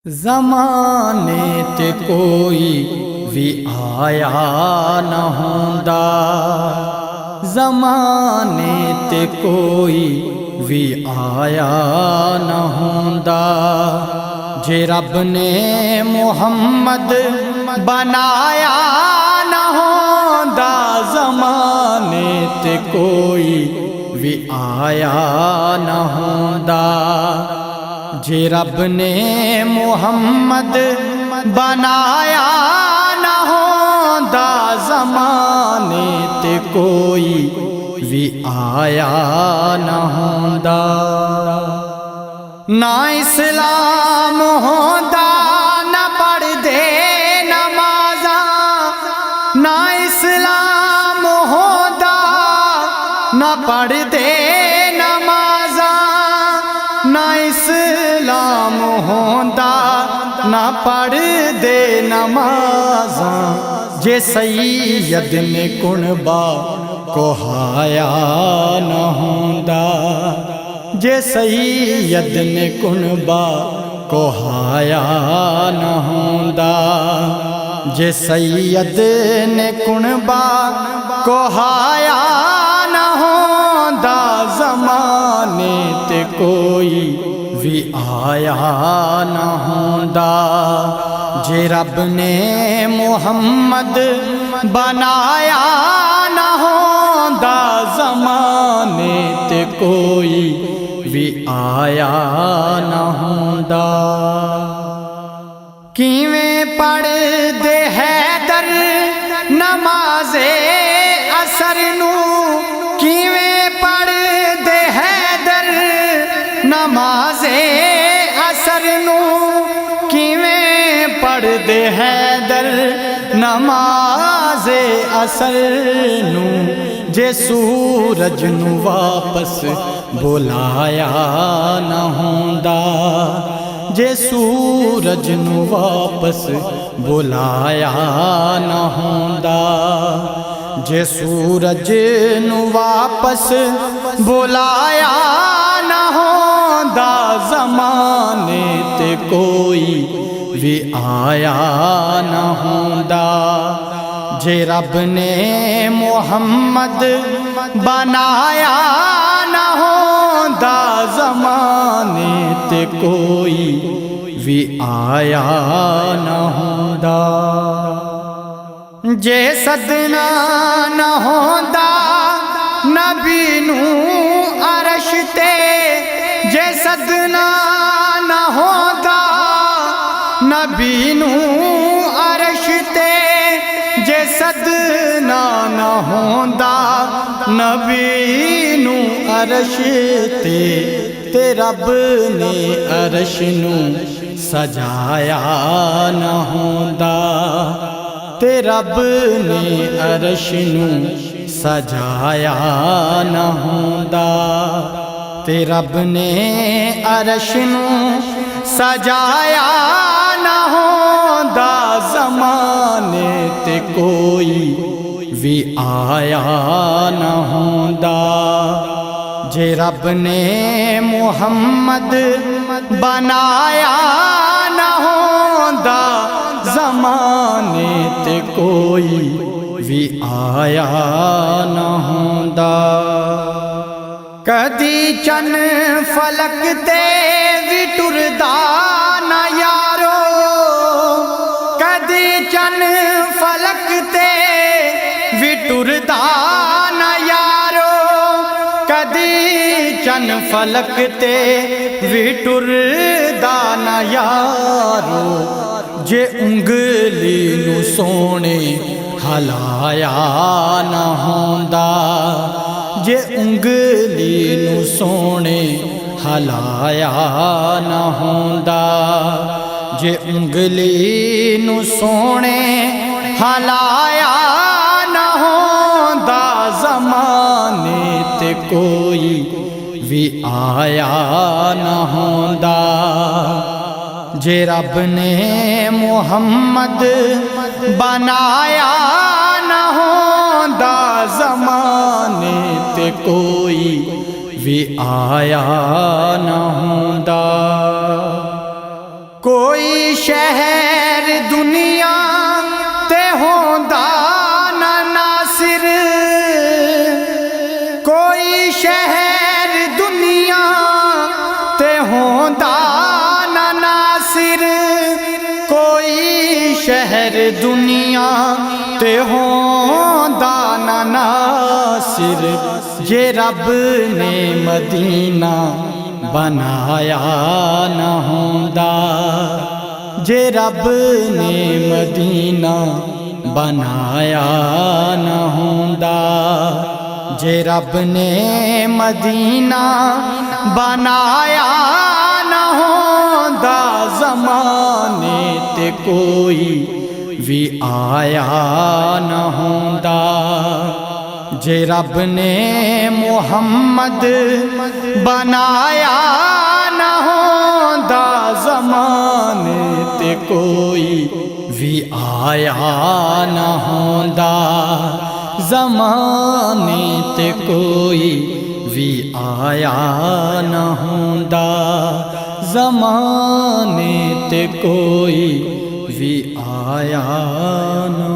زمانے تے کوئی بھی آیا نہ ہوندا، زمانے تے کوئی بھی آیا نہ ہوندا، جے رب نے محمد بنایا نہ ہوندا، زمانے تے کوئی بھی آیا نہ ہوندا، جے رب نے محمد بنایا نہ ہوندا، زمانے تے کوئی بھی آیا نہ ہوندا، نہ اسلام ہوندا نہ پڑھدے نمازاں، نہ اسلام ہوندا نہ پڑھدے نمازاں، نہ اسلام ہوندا نہ پڑھدے نمازاں، جے سید نے کنبا کوہایا نہ ہوندا، جے سید نے کنبا کوہایا نہ ہوندا، جے سید نے کنبا کوہایا نہ ہوندا، زمانے تے کوئی بھی آیا نہ ہوندا، جے رب نے محمد بنایا نہ ہوندا، زمانے تے کوئی بھی آیا نہ ہوندا، کیویں پڑھ دے حیدر نماز عصر نو، کیویں پڑھ دے حیدر نماز عصر نو، کیویں پڑھ دے حیدر نماز عصر نو، جے سورج نو واپس بلایا نہ ہوندا، جے سورج نو واپس بلایا نہ ہوندا، جے سورج نو واپس بلایا نہ ہوندا، زمانے تے کوئی بھی آیا نہ ہوندا، جے رب نے محمد بنایا نہ ہوندا، زمانے تے کوئی بھی آیا نہ ہوندا، جے صدنا نہ ہوندا نبی نو عرش تے، جے صدنا نہ ہوندا نبی نو عرش تے، جے صدنا نہ ہوندا نبی نو عرش تے رب نے عرش نو سجایا نہ ہوندا، تے رب نے عرش نو سجایا نہ ہوندا، تے رب نے عرش نو سجایا نہ ہوندا، زمانے تے کوئی بھی آیا نہ ہوندا، جے رب نے محمد بنایا نہ ہوندا، زمانے تے کوئی بھی آیا نہ ہوندا، کدی چن فلک تے بھی ٹردا نہ یارو، کدی چن فلک تے بھی ٹردا نہ یارو، کدی چن فلک تے بھی ٹردا نہ یارو، جے انگلی نو سونے ہلایا نہ ہوندا، جے انگلی نو سونے ہلایا نہ ہوندا، جے انگلی نو سونے ہلایا نہ ہوندا، زمانے تے کوئی بھی آیا نہ ہوندا، جے رب نے محمد بنایا نہ ہوندا، زمانے تے کوئی بھی آیا نہ ہوندا، کوئی شہر دنیا تے ہوندا نہ ناصر، کوئی شہر دنیا تے ہوندا نہ ناصر، کوئی شہر دنیا تے ہوندا نہ ناصر، جے رب نے مدینہ بنایا نہ ہوندا، جے رب نے مدینہ بنایا نہ ہوندا، جے رب نے مدینہ بنایا نہ ہوندا، زمانے تے کوئی بھی آیا نہ ہوندا، جے رب نے محمد بنایا نہ ہوندا، زمانے تے کوئی بھی آیا نہ ہوندا، زمانے تے کوئی بھی آیا نہ ہوندا، زمانے تے کوئی بھی آیا نہ